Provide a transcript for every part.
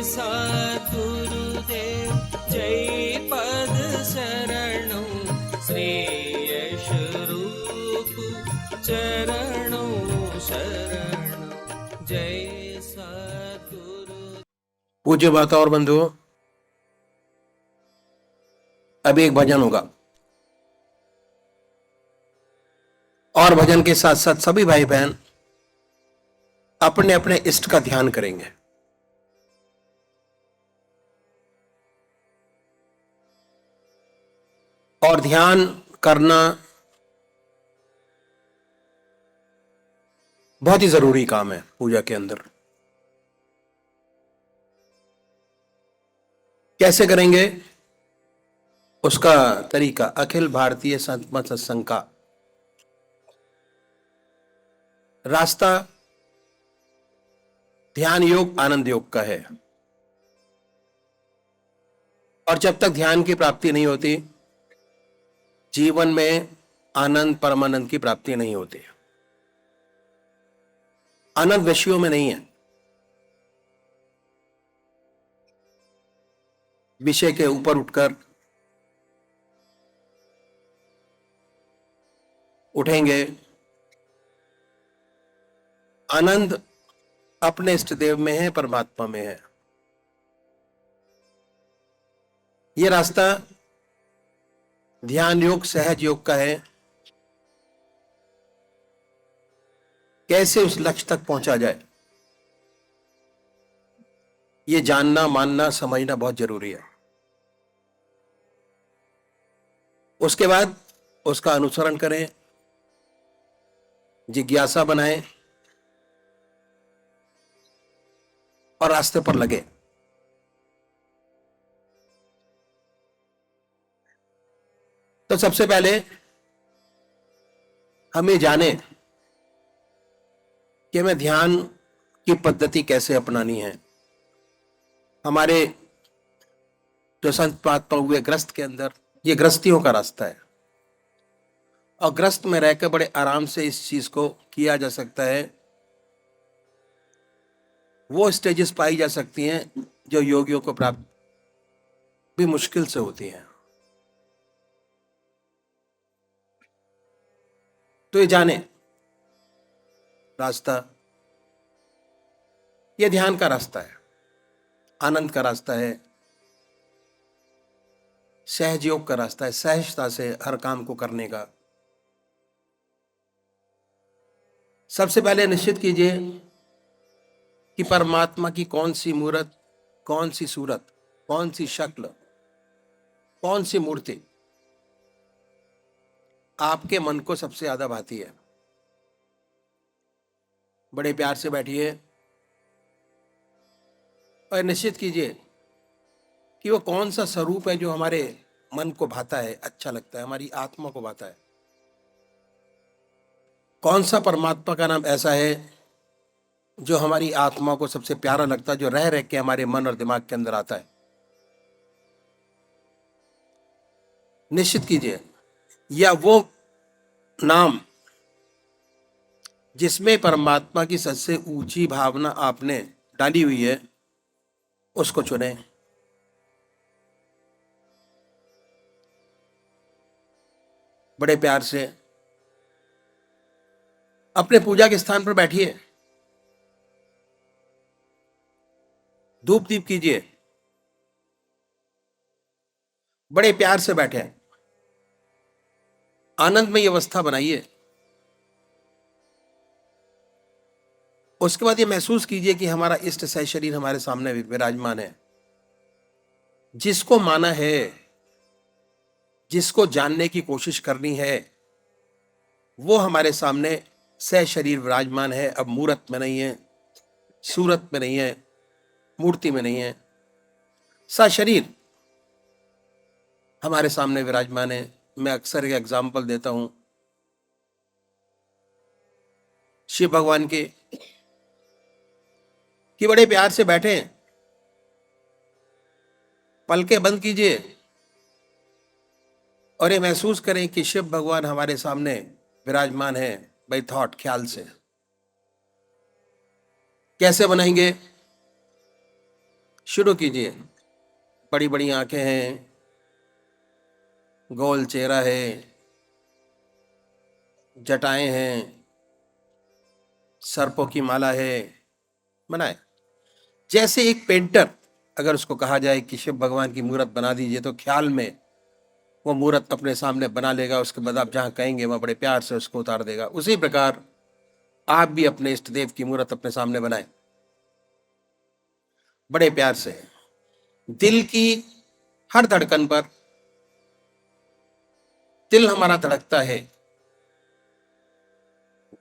सद्गुरुदेव जय पद शरणों श्रेयस रूप चरणों शरणों जय सद्गुरु। पूज्य माता और बंधुओं, अभी एक भजन होगा और भजन के साथ साथ सभी भाई बहन अपने अपने इष्ट का ध्यान करेंगे। और ध्यान करना बहुत ही जरूरी काम है पूजा के अंदर। कैसे करेंगे उसका तरीका अखिल भारतीय संत मत सत्संग का रास्ता ध्यान योग आनंद योग का है। और जब तक ध्यान की प्राप्ति नहीं होती, जीवन में आनंद परमानंद की प्राप्ति नहीं होती। आनंद विषयों में नहीं है, विषय के ऊपर उठकर उठेंगे। आनंद अपने इष्ट देव में है, परमात्मा में है। यह रास्ता ध्यान योग सहज योग का है। कैसे उस लक्ष्य तक पहुंचा जाए, यह जानना मानना समझना बहुत जरूरी है। उसके बाद उसका अनुसरण करें, जिज्ञासा बनाएं और रास्ते पर लगे। तो सबसे पहले हम ये जाने कि हमें ध्यान की पद्धति कैसे अपनानी है। हमारे जो संत महात्मा हुए ग्रस्त के अंदर, ये ग्रस्तियों का रास्ता है और ग्रस्त में रहकर बड़े आराम से इस चीज को किया जा सकता है। वो स्टेजेस पाई जा सकती हैं जो योगियों को प्राप्त भी मुश्किल से होती हैं। तो ये जाने रास्ता, ये ध्यान का रास्ता है, आनंद का रास्ता है, सहज योग का रास्ता है, सहजता से हर काम को करने का। सबसे पहले निश्चित कीजिए कि परमात्मा की कौन सी मूर्त, कौन सी सूरत, कौन सी शक्ल, कौन सी मूर्ति आपके मन को सबसे ज्यादा भाती है। बड़े प्यार से बैठिए और निश्चित कीजिए कि वो कौन सा स्वरूप है जो हमारे मन को भाता है, अच्छा लगता है, हमारी आत्मा को भाता है। कौन सा परमात्मा का नाम ऐसा है जो हमारी आत्मा को सबसे प्यारा लगता है, जो रह रह के हमारे मन और दिमाग के अंदर आता है। निश्चित कीजिए, या वो नाम जिसमें परमात्मा की सबसे ऊंची भावना आपने डाली हुई है, उसको चुने। बड़े प्यार से अपने पूजा के स्थान पर बैठिए, धूप दीप कीजिए, बड़े प्यार से बैठे, आनंदमय अवस्था बनाइए। उसके बाद ये महसूस कीजिए कि हमारा इष्ट सह शरीर हमारे सामने विराजमान है। जिसको माना है, जिसको जानने की कोशिश करनी है, वो हमारे सामने सह शरीर विराजमान है। अब मूर्त में नहीं है, सूरत में नहीं है, मूर्ति में नहीं है, सशरीर हमारे सामने विराजमान है। मैं अक्सर एक एग्जाम्पल देता हूं शिव भगवान के, कि बड़े प्यार से बैठे, पलकें बंद कीजिए और ये महसूस करें कि शिव भगवान हमारे सामने विराजमान है। बाय थॉट, ख्याल से। कैसे बनाएंगे? शुरू कीजिए। बड़ी बड़ी आंखें हैं, गोल चेहरा है, जटाएं हैं, सर्पों की माला है। बनाए। जैसे एक पेंटर, अगर उसको कहा जाए कि शिव भगवान की मूर्त बना दीजिए, तो ख्याल में वो मूर्त अपने सामने बना लेगा। उसके बाद आप जहां कहेंगे वह बड़े प्यार से उसको उतार देगा। उसी प्रकार आप भी अपने इष्ट देव की मूर्त अपने सामने बनाएं, बड़े प्यार से। दिल की हर धड़कन पर, दिल हमारा धड़कता है,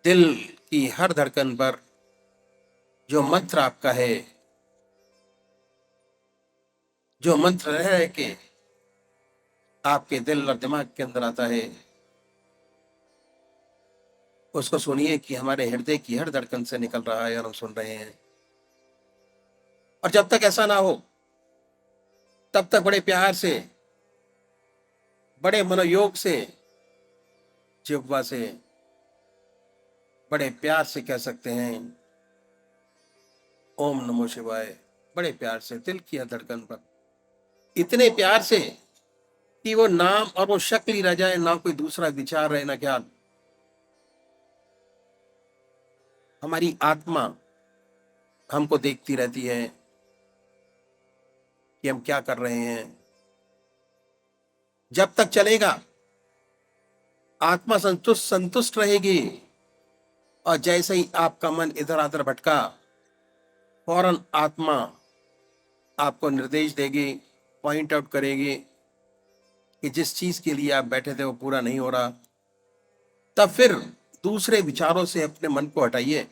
दिल की हर धड़कन पर जो मंत्र आपका है, जो मंत्र रह रह के आपके दिल और दिमाग के अंदर आता है, उसको सुनिए कि हमारे हृदय की हर धड़कन से निकल रहा है और हम सुन रहे हैं। और जब तक ऐसा ना हो, तब तक बड़े प्यार से, बड़े मनोयोग से, जिह्वा से बड़े प्यार से कह सकते हैं ओम नमो शिवाय। बड़े प्यार से, दिल की हर धड़कन पर, इतने प्यार से कि वो नाम और वो शक्ल ही रह जाए, ना कोई दूसरा विचार रहे, ना ख्याल। हमारी आत्मा हमको देखती रहती है कि हम क्या कर रहे हैं। जब तक चलेगा, आत्मा संतुष्ट संतुष्ट रहेगी। और जैसे ही आपका मन इधर उधर भटका, फौरन आत्मा आपको निर्देश देगी, पॉइंट आउट करेगी कि जिस चीज के लिए आप बैठे थे वो पूरा नहीं हो रहा। तब फिर दूसरे विचारों से अपने मन को हटाइए,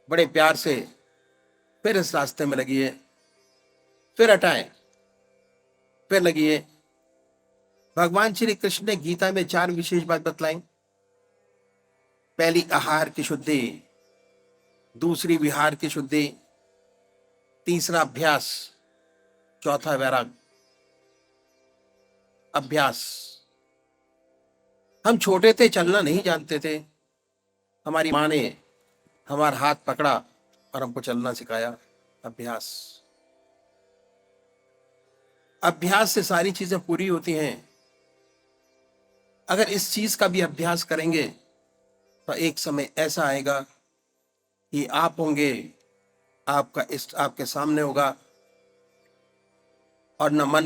बड़े प्यार से फिर इस रास्ते में लगिए, फिर हटाएं, फिर लगिए। भगवान श्री कृष्ण ने गीता में 4 विशेष बात बतलाई। पहली आहार की शुद्धि, दूसरी विहार की शुद्धि, तीसरा अभ्यास, चौथा वैराग। अभ्यास। हम छोटे थे, चलना नहीं जानते थे, हमारी माँ ने हमारा हाथ पकड़ा और हमको चलना सिखाया। अभ्यास। अभ्यास से सारी चीजें पूरी होती हैं। अगर इस चीज का भी अभ्यास करेंगे तो एक समय ऐसा आएगा कि आप होंगे, आपका इष्ट आपके सामने होगा और न मन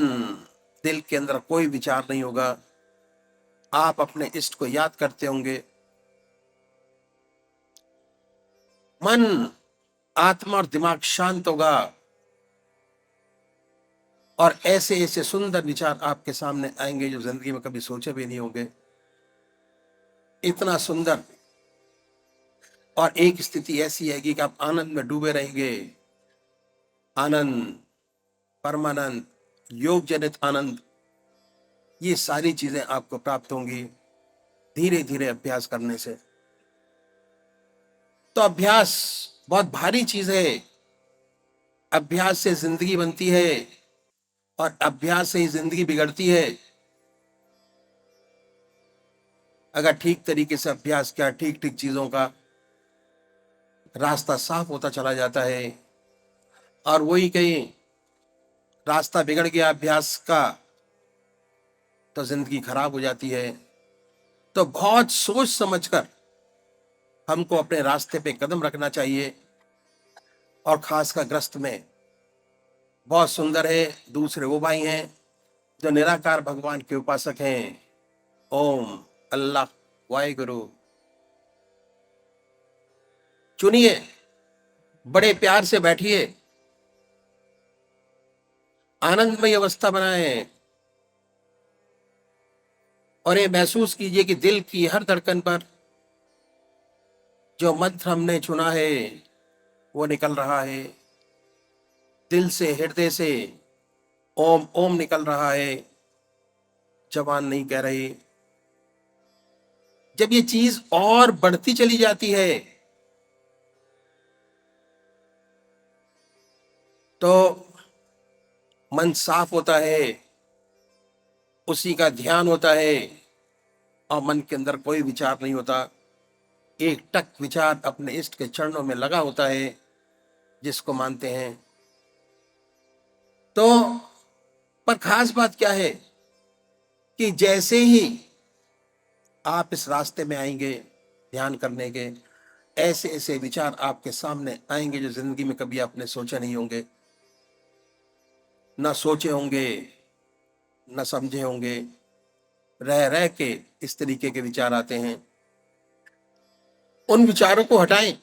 दिल के अंदर कोई विचार नहीं होगा। आप अपने इष्ट को याद करते होंगे। मन, आत्मा और दिमाग शांत होगा और ऐसे ऐसे सुंदर विचार आपके सामने आएंगे जो जिंदगी में कभी सोचे भी नहीं होंगे। इतना सुंदर। और एक स्थिति ऐसी आएगी कि आप आनंद में डूबे रहेंगे। आनंद, परमानंद, योग जनित आनंद, ये सारी चीजें आपको प्राप्त होंगी धीरे धीरे अभ्यास करने से। तो अभ्यास बहुत भारी चीज है। अभ्यास से जिंदगी बनती है और अभ्यास से ही जिंदगी बिगड़ती है। अगर ठीक तरीके से अभ्यास किया, ठीक ठीक चीजों का रास्ता साफ होता चला जाता है। और वही कहीं रास्ता बिगड़ गया अभ्यास का तो जिंदगी खराब हो जाती है। तो बहुत सोच समझकर हमको अपने रास्ते पे कदम रखना चाहिए। और खासकर ग्रस्त में बहुत सुंदर है। दूसरे वो भाई हैं जो निराकार भगवान के उपासक हैं। ओम, अल्लाह, वाहिगुरु। चुनिए, बड़े प्यार से बैठिए, आनंदमय अवस्था बनाए और ये महसूस कीजिए कि दिल की हर धड़कन पर जो मंत्र हमने चुना है वो निकल रहा है। दिल से, हृदय से ओम ओम निकल रहा है, जबान नहीं कह रही। जब ये चीज और बढ़ती चली जाती है तो मन साफ होता है, उसी का ध्यान होता है और मन के अंदर कोई विचार नहीं होता। एक टक विचार अपने इष्ट के चरणों में लगा होता है जिसको मानते हैं। तो पर खास बात क्या है कि जैसे ही आप इस रास्ते में आएंगे ध्यान करने के, ऐसे ऐसे विचार आपके सामने आएंगे जो जिंदगी में कभी आपने सोचे नहीं होंगे, ना सोचे होंगे, ना समझे होंगे। रह रह के इस तरीके के विचार आते हैं। उन विचारों को हटाएं,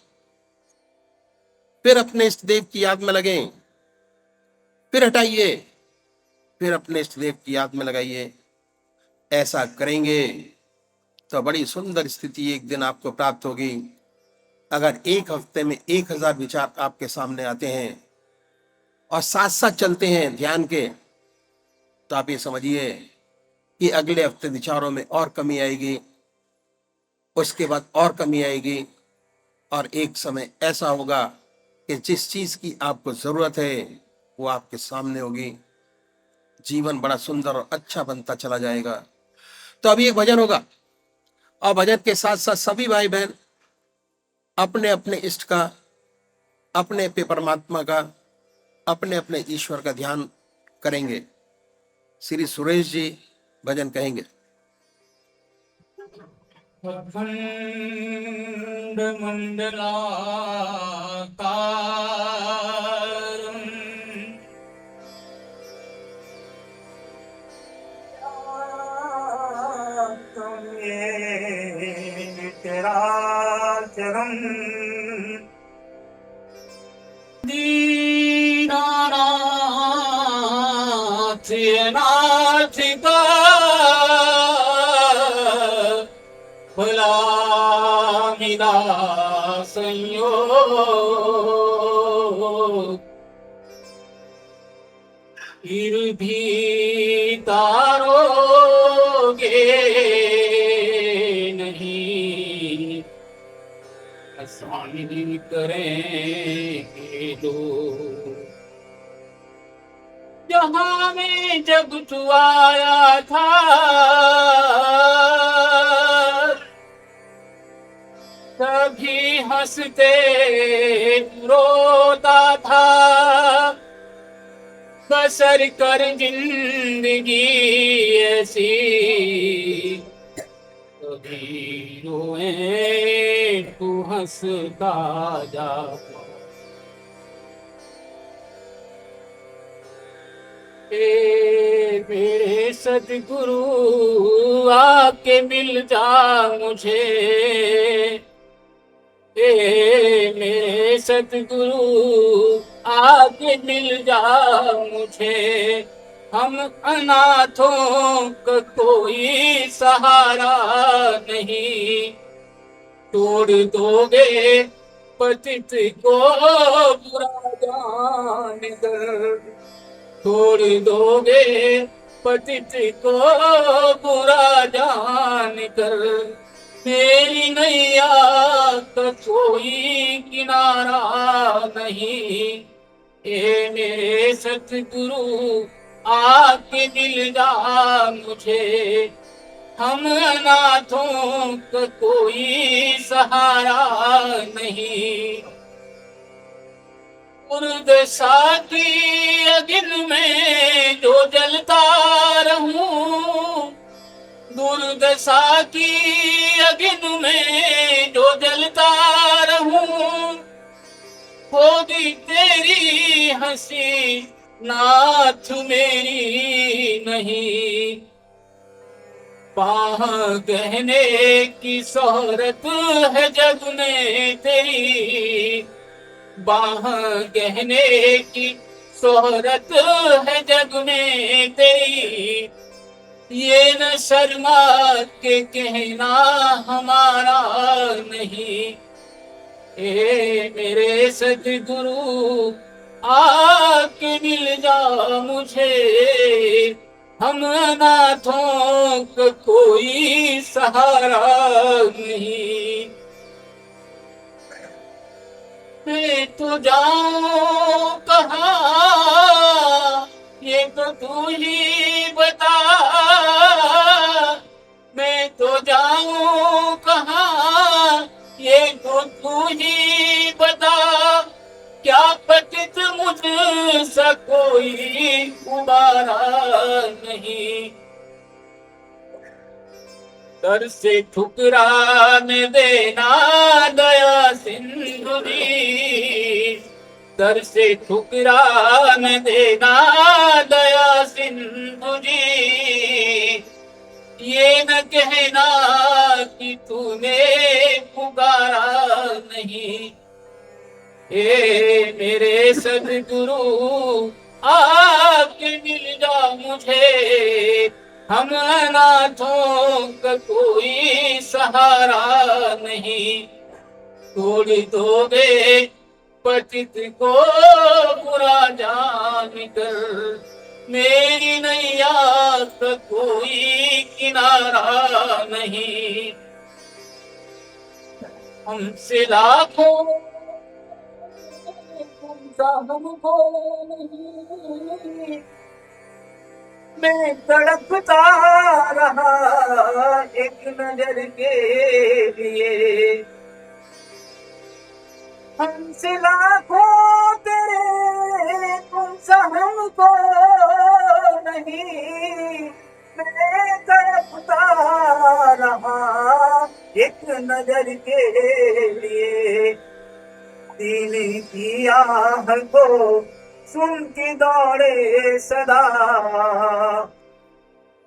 फिर अपने इष्ट देव की याद में लगें, फिर हटाइए, फिर अपने इष्ट देव की याद में लगाइए। ऐसा करेंगे तो बड़ी सुंदर स्थिति एक दिन आपको प्राप्त होगी। अगर एक हफ्ते में 1000 विचार आपके सामने आते हैं और साथ साथ चलते हैं ध्यान के, तो आप ये समझिए कि अगले हफ्ते विचारों में और कमी आएगी, उसके बाद और कमी आएगी, और एक समय ऐसा होगा कि जिस चीज की आपको जरूरत है वो आपके सामने होगी। जीवन बड़ा सुंदर और अच्छा बनता चला जाएगा। तो अभी एक भजन होगा, और भजन के साथ साथ सभी भाई बहन अपने अपने इष्ट का, अपने अपने परमात्मा का, अपने अपने ईश्वर का ध्यान करेंगे। श्री सुरेश जी भजन कहेंगे। अखंड मंडलाकारं व्याप्तं येन चराचरम् दीनानाथ अनाथिका फलामिदा संयोग फिर भी तारोगे नहीं, आसान करेंगे लोग। जहां में जब तू आया था कभी हंसते रोता था, बसर कर जिंदगी ऐसी कभी रोए तू हंसता जा। मेरे सतगुरु आके मिल जा मुझे, मेरे सतगुरु आके मिल जा मुझे। हम अनाथों का कोई सहारा नहीं, तोड़ दोगे पतित को बुरा जान कर, तोड़ दोगे पतित को बुरा जान कर। मेरी नैया का कोई किनारा नहीं, ए मेरे सतगुरु आके मिल जा मुझे। हम अनाथों का कोई सहारा नहीं, दुर्दशा की अगिन में जो जलता रहूं, दुर्दशा की अगिन में जो जलता रहूं। होगी तेरी हंसी नाथ मेरी नहीं, बाह गहने की शोहरत है जग में तेरी, बाह गहने की शोहरत है जग में तेरी। ये न शर्मा के कहना हमारा नहीं, ए मेरे सतगुरु आके मिल जा मुझे। हम अनाथों का कोई सहारा नहीं, मैं तो जाऊं कहाँ ये तो तू ही बता, मैं तो जाऊं कहाँ ये तो तू ही बता। क्या पतित मुझसा कोई उबारा नहीं। दर से ठुकराने देना दया सिंधु जी, दर से ठुकराने देना दया सिंधु जी। ये न कहना कि तूने पुकारा नहीं। हे मेरे सद्गुरु आके मिल जा मुझे, हम अनाथों का कोई सहारा नहीं। तोड़ दोगे पतित को बुरा जान कर, मेरी नैया का कोई किनारा नहीं। हमसे लाखों तुमसा हमको नहीं, मैं तड़पता रहा एक नजर के लिए। हमसे लाखों तेरे तुमसा हमको नहीं, मैं तड़पता रहा एक नजर के लिए। दीन की आह को सुन के दौड़े सदा,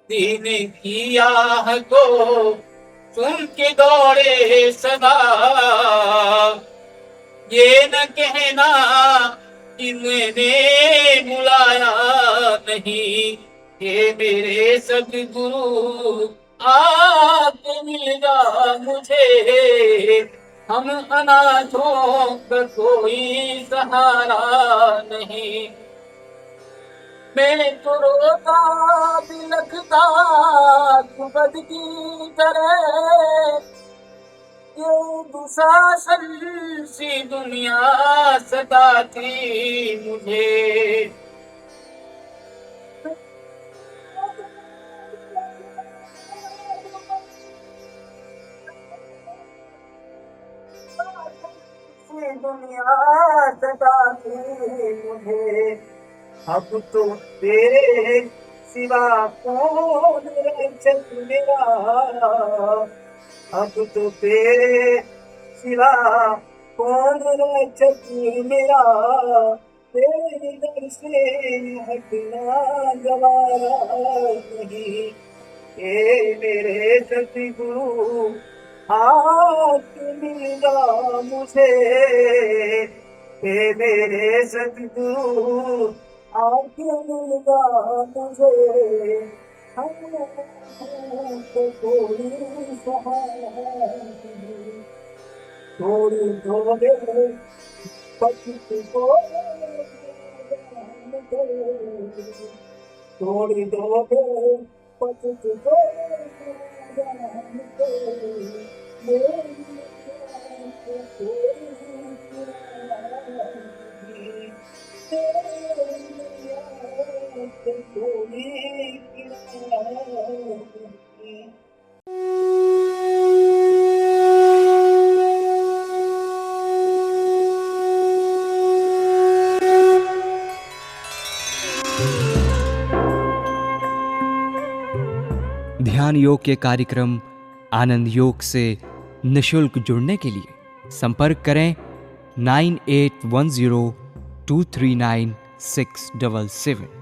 दीन की आह को सुन के दौड़े सदा। ये न कहना कि मैंने बुलाया नहीं। हे मेरे सद्गुरु आप मिल जा मुझे, हम अनाथों का कोई सहारा नहीं। मैं तो रोता बिलखता खुद की तरह, ये दुशासन सी दुनिया सताती मुझे। दुनिया सताती मुझे। अब तो तेरे सिवा कौन रक्षक मेरा, अब तो तेरे सिवा कौन रक्षक मेरा। तेरे दर से हटना गवारा नहीं। हे मेरे सद्गुरु हाथ मिला मुझे, हे मेरे सद्गुरु आँख मिला मुझे। हम तो कोई सहारा नहीं। छोड़ दोगे पतित को छोड़ दोगे पतित को ध्यान योग के कार्यक्रम आनंद योग से निशुल्क जुड़ने के लिए संपर्क करें 9810239677।